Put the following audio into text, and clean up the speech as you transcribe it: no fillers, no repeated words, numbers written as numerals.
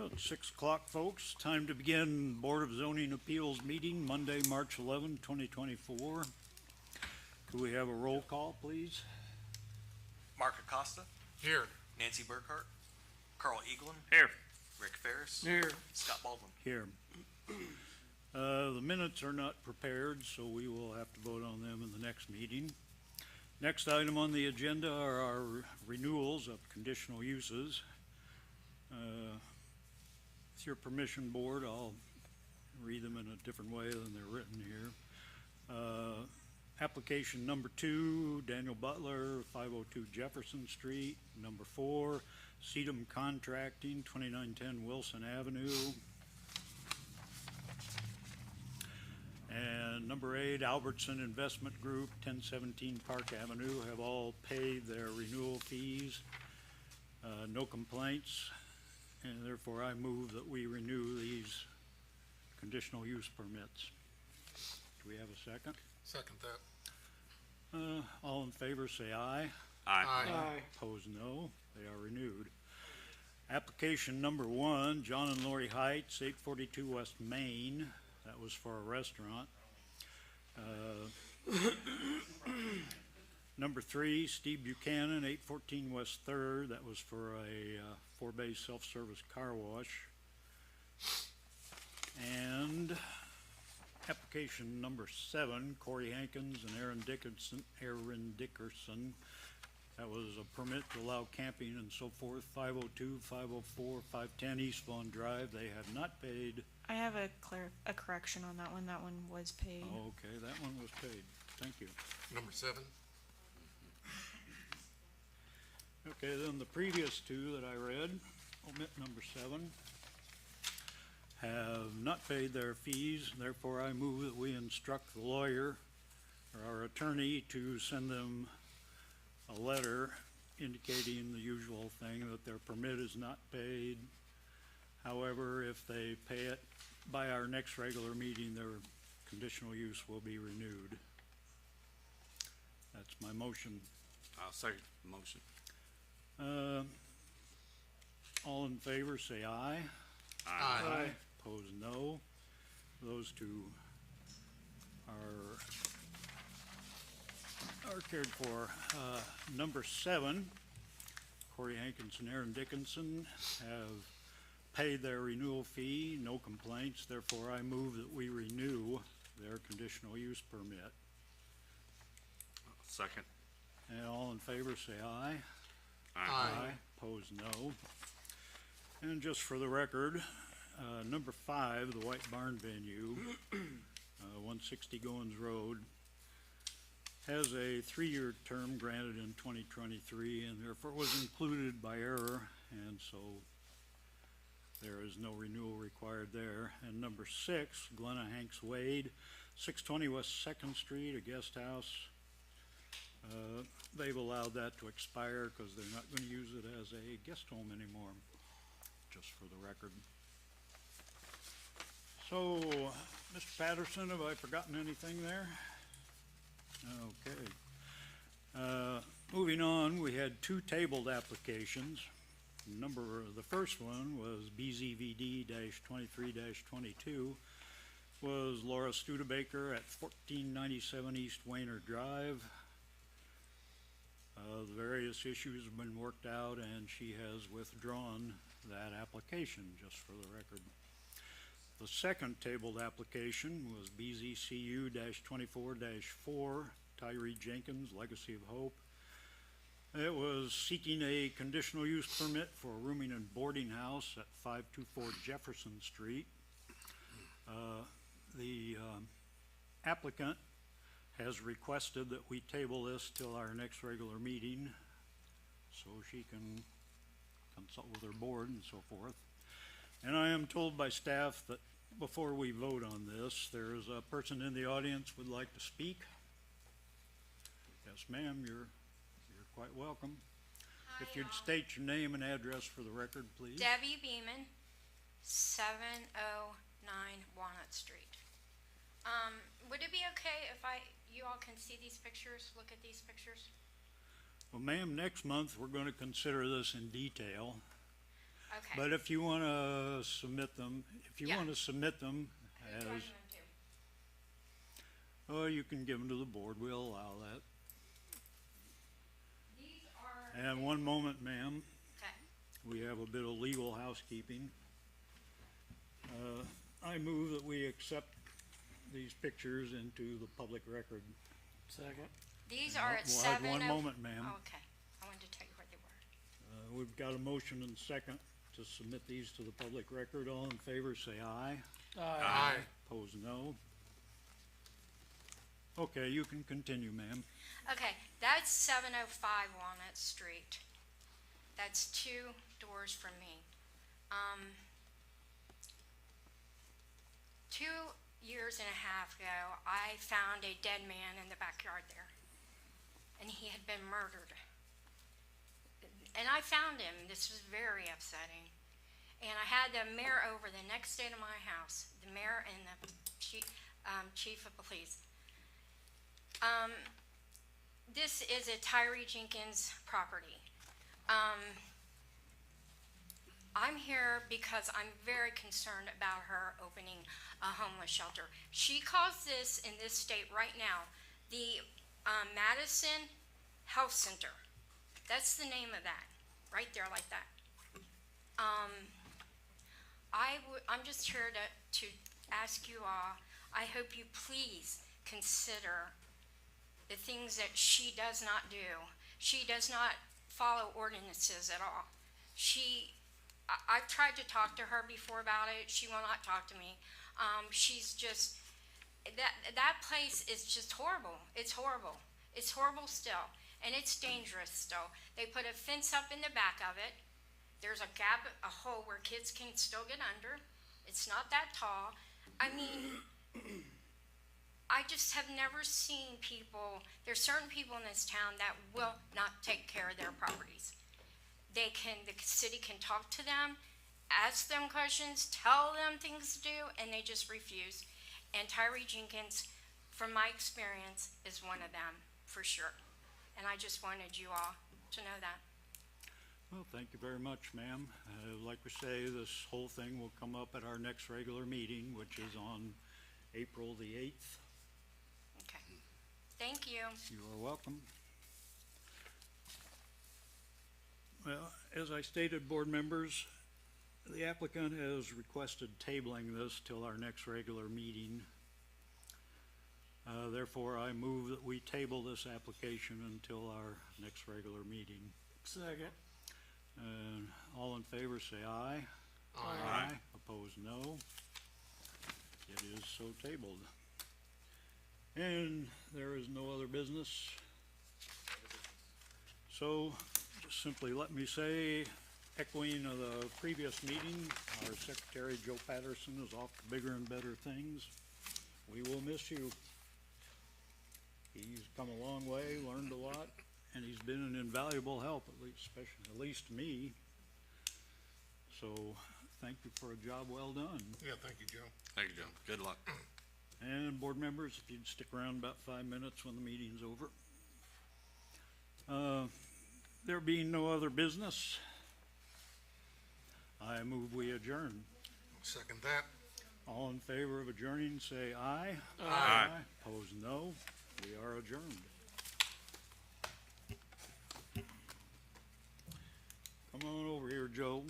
Well, it's 6 o'clock, folks. Time to begin Board of Zoning Appeals meeting, Monday, March 11, 2024. Could we have a roll call, please? Mark Acosta, Here. Nancy Burkhart, Carl Eaglin, Here. Rick Ferris, Here. Scott Baldwin. Here. The minutes are not prepared, so we will have to vote on them in the next meeting. Next item on the agenda are our renewals of conditional uses. With your permission, board, I'll read them in a different way than they're written here. Application number 2, Daniel Butler, 502 Jefferson Street. Number 4, Sedum Contracting, 2910 Wilson Avenue. And number 8, Albertson Investment Group, 1017 Park Avenue, have all paid their renewal fees. No complaints, and therefore I move that we renew these conditional use permits. Do we have a second? Second that. All in favor say aye. Aye. Opposed, no. They are renewed. Application number 1, John and Lori Heights, 842 West Main. That was for a restaurant. Number 3, Steve Buchanan, 814 West 3rd. That was for a 4-bay self-service car wash. And application number 7, Corey Hankins and Aaron Dickerson. That was a permit to allow camping and so forth, 502, 504, 510 East Vaughn Drive. They have not paid. I have a correction on that one. That one was paid. Oh, okay, that one was paid. Thank you. Number 7. Okay, then the previous 2 that I read, omit number 7, have not paid their fees. Therefore, I move that we instruct the lawyer or our attorney to send them a letter indicating the usual thing that their permit is not paid. However, if they pay it by our next regular meeting, their conditional use will be renewed. That's my motion. I'll second the motion. All in favor say aye. Aye. Opposed, no. Those 2 are cared for. Number 7, Corey Hankins and Aaron Dickinson have paid their renewal fee, no complaints. Therefore, I move that we renew their conditional use permit. Second. And all in favor say aye. Aye. Opposed, no. And just for the record, number 5, the White Barn Venue, 160 Goins Road, has a 3-year term granted in 2023 and therefore was included by error, and so there is no renewal required there. And number 6, Glenna Hanks Wade, 620 West 2nd Street, a guest house. They've allowed that to expire because they're not going to use it as a guest home anymore, just for the record. So, Mr. Patterson, have I forgotten anything there? Okay. Moving on, we had 2 tabled applications. The first one was BZVD-23-22, was Laura Studebaker at 1497 East Wainer Drive. The various issues have been worked out and she has withdrawn that application, just for the record. The second tabled application was BZCU-24-4, Tyree Jenkins, Legacy of Hope. It was seeking a conditional use permit for a rooming and boarding house at 524 Jefferson Street. The applicant has requested that we table this till our next regular meeting so she can consult with her board and so forth. And I am told by staff that before we vote on this, there is a person in the audience would like to speak. Yes, ma'am, you're quite welcome. Hi, If you'd state your name and address for the record, please. Debbie Beeman, 709 Walnut Street. Would it be okay if you all can see these pictures, look at these pictures? Well, ma'am, next month we're going to consider this in detail. Okay. But if you wanna submit them, Yeah. as, Who do I give them to? oh, you can give them to the board, we'll allow that. These are. And one moment, ma'am, Okay. we have a bit of legal housekeeping. I move that we accept these pictures into the public record. Second. These are at We'll have 7:00. one moment, ma'am. Oh, okay. I wanted to tell you where they were. We've got a motion and second to submit these to the public record. All in favor, say aye. Aye. Opposed, no. Okay, you can continue, ma'am. Okay, that's 705 Walnut Street. That's 2 doors from me. 2 years and a half ago, I found a dead man in the backyard there, and he had been murdered. And I found him. This was very upsetting. And I had the mayor over the next day to my house, the mayor and the chief of police. This is a Tyree Jenkins property. I'm here because I'm very concerned about her opening a homeless shelter. She calls this, in this state right now, the Madison Health Center. That's the name of that, right there like that. I'm just here to ask you all, I hope you please consider the things that she does not do. She does not follow ordinances at all. I've tried to talk to her before about it. She will not talk to me. She's just, that place is just horrible. It's horrible. It's horrible still. And it's dangerous still. They put a fence up in the back of it. There's a gap, a hole where kids can still get under. It's not that tall. I mean, I just have never seen people, there's certain people in this town that will not take care of their properties. The city can talk to them, ask them questions, tell them things to do, and they just refuse. And Tyree Jenkins, from my experience, is one of them, for sure. And I just wanted you all to know that. Well, thank you very much, ma'am. Like we say, this whole thing will come up at our next regular meeting, which is on April the 8th. Okay. Thank you. You are welcome. Well, as I stated, board members, the applicant has requested tabling this till our next regular meeting. Therefore, I move that we table this application until our next regular meeting. Second. All in favor, say aye. Aye. Opposed, no. It is so tabled. And there is no other business. So, just simply let me say, echoing of the previous meeting, our secretary, Joe Patterson, is off to bigger and better things. We will miss you. He's come a long way, learned a lot, and he's been an invaluable help, at least to me. So, thank you for a job well done. Yeah, thank you, Joe. Thank you, Joe. Good luck. And board members, if you'd stick around about 5 minutes when the meeting's over. There being no other business, I move we adjourn. Second that. All in favor of adjourning, say aye. Aye. Opposed, no. We are adjourned. Come on over here, Joe.